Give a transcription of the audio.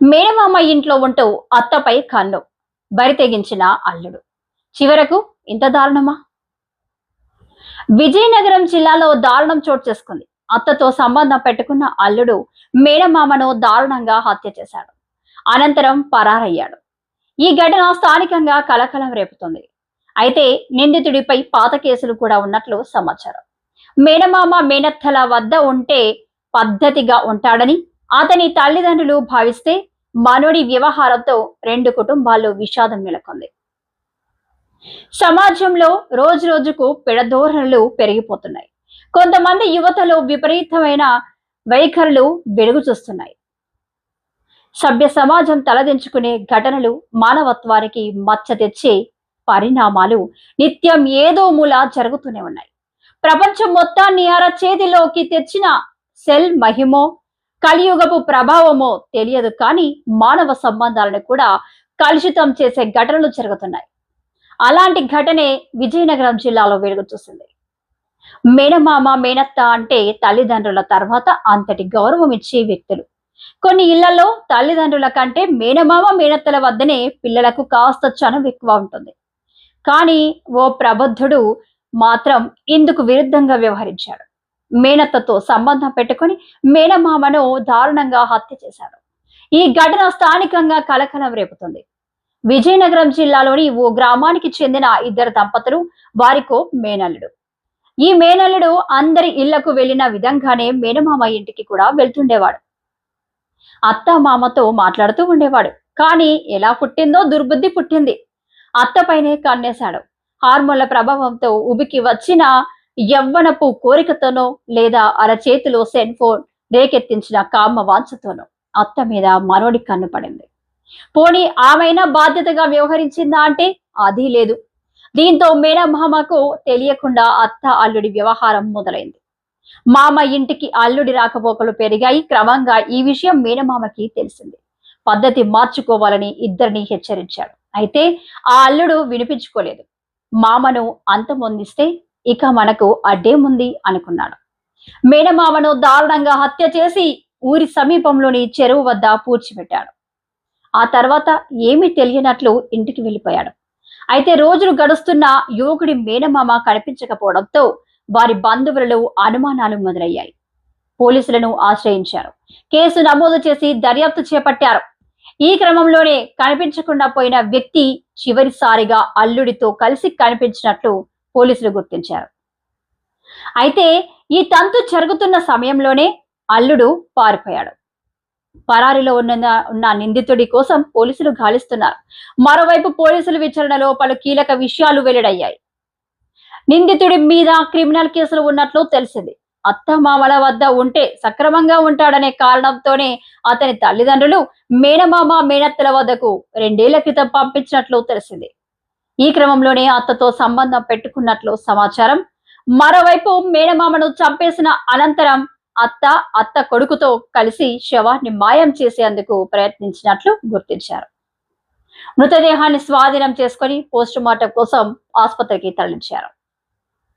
మేనమామ ఇంట్లో ఉంటూ అత్తపై కన్ను బరి తెగించిన అల్లుడు. చివరకు ఇంత దారుణమా? విజయనగరం జిల్లాలో దారుణం చోటు చేసుకుంది. అత్తతో సంబంధం పెట్టుకున్న అల్లుడు మేనమామను దారుణంగా హత్య చేశాడు. అనంతరం పరారయ్యాడు. ఈ ఘటన స్థానికంగా కలకలం రేపుతోంది. అయితే నిందితుడిపై పాత కేసులు కూడా ఉన్నట్లు సమాచారం. మేనమామ మేనత్తల వద్ద ఉంటే పద్ధతిగా ఉంటాడని అతని తల్లిదండ్రులు భావిస్తే మనోడి వ్యవహారంతో రెండు కుటుంబాల్లో విషాదం నెలకొంది. సమాజంలో రోజు రోజుకు పెడధోరణులు పెరిగిపోతున్నాయి. కొంతమంది యువతలో విపరీతమైన వైఖరులు వెలుగు చూస్తున్నాయి. సభ్య సమాజం తలదించుకునే ఘటనలు, మానవత్వానికి మచ్చ తెచ్చే పరిణామాలు నిత్యం ఏదో మూల జరుగుతూనే ఉన్నాయి. ప్రపంచం మొత్తాన్ని అరచేతిలోకి తెచ్చిన సెల్ మహిమో కలియుగపు ప్రభావమో తెలియదు, కానీ మానవ సంబంధాలను కూడా కలుషితం చేసే ఘటనలు జరుగుతున్నాయి. అలాంటి ఘటనే విజయనగరం జిల్లాలో వెలుగు చూసింది. మేనమామ మేనత్త అంటే తల్లిదండ్రుల తర్వాత అంతటి గౌరవం ఇచ్చే వ్యక్తులు. కొన్ని ఇళ్లలో తల్లిదండ్రుల కంటే మేనమామ మేనత్తల వద్దనే పిల్లలకు కాస్త చనువు ఎక్కువ ఉంటుంది. కానీ ఓ ప్రబుద్ధుడు మాత్రం ఇందుకు విరుద్ధంగా వ్యవహరించాడు. మేనత్తతో సంబంధం పెట్టుకుని మేనమామను దారుణంగా హత్య చేశాడు. ఈ ఘటన స్థానికంగా కలకలం రేపుతుంది. విజయనగరం జిల్లాలోని ఓ గ్రామానికి చెందిన ఇద్దరు దంపతులు, వారికో మేనల్లుడు. ఈ మేనల్లుడు అందరి ఇళ్లకు వెళ్లిన విధంగానే మేనమామ ఇంటికి కూడా వెళ్తుండేవాడు. అత్త మామతో మాట్లాడుతూ ఉండేవాడు. కానీ ఎలా పుట్టిందో దుర్బుద్ధి పుట్టింది. అత్తపైనే కన్నేశాడు. హార్మోన్ల ప్రభావంతో ఉబికి వచ్చిన యవ్వనపు కోరికతోనో లేదా అరచేతిలో సెల్ ఫోన్ రేకెత్తించిన కామ వాంఛతోనో అత్త మీద మనోడి కన్ను పడింది. పోనీ ఆమెనా బాధ్యతగా వ్యవహరించిందా అంటే అది లేదు. దీంతో మేనమామకు తెలియకుండా అత్త అల్లుడి వ్యవహారం మొదలైంది. మామ ఇంటికి అల్లుడి రాకపోకలు పెరిగాయి. క్రమంగా ఈ విషయం మేనమామకి తెలిసింది. పద్ధతి మార్చుకోవాలని ఇద్దరిని హెచ్చరించాడు. అయితే ఆ అల్లుడు వినిపించుకోలేదు. మామను అంతమొందిస్తే ఇక మనకు అడ్డేముంది అనుకున్నాడు. మేనమామను దారుణంగా హత్య చేసి ఊరి సమీపంలోని చెరువు వద్ద పూడ్చిపెట్టాడు. ఆ తర్వాత ఏమీ తెలియనట్లు ఇంటికి వెళ్ళిపోయాడు. అయితే రోజులు గడుస్తున్న యువకుడి మేనమామ కనిపించకపోవడంతో వారి బంధువులలో అనుమానాలు మొదలయ్యాయి. పోలీసులను ఆశ్రయించారు. కేసు నమోదు చేసి దర్యాప్తు చేపట్టారు. ఈ క్రమంలోనే కనిపించకుండా పోయిన వ్యక్తి చివరిసారిగా అల్లుడితో కలిసి కనిపించినట్లు పోలీసులు గుర్తించారు. అయితే ఈ తంతు జరుగుతున్న సమయంలోనే అల్లుడు పారిపోయాడు. పరారీలో ఉన్న నిందితుడి కోసం పోలీసులు గాలిస్తున్నారు. మరోవైపు పోలీసుల విచారణలో పలు కీలక విషయాలు వెల్లడయ్యాయి. నిందితుడి మీద క్రిమినల్ కేసులు ఉన్నట్లు తెలిసింది. అత్త మామల వద్ద ఉంటే సక్రమంగా ఉంటాడనే కారణంతోనే అతని తల్లిదండ్రులు మేనమామ మేనత్తల వద్దకు 2 ఏళ్ల క్రితం పంపించినట్లు తెలిసింది. ఈ క్రమంలోనే అత్తతో సంబంధం పెట్టుకున్నట్లు సమాచారం. మరోవైపు మేనమామను చంపేసిన అనంతరం అత్త కొడుకుతో కలిసి శవాన్ని మాయం చేసేందుకు ప్రయత్నించినట్లు గుర్తించారు. మృతదేహాన్ని స్వాధీనం చేసుకుని పోస్టుమార్టం కోసం ఆసుపత్రికి తరలించారు.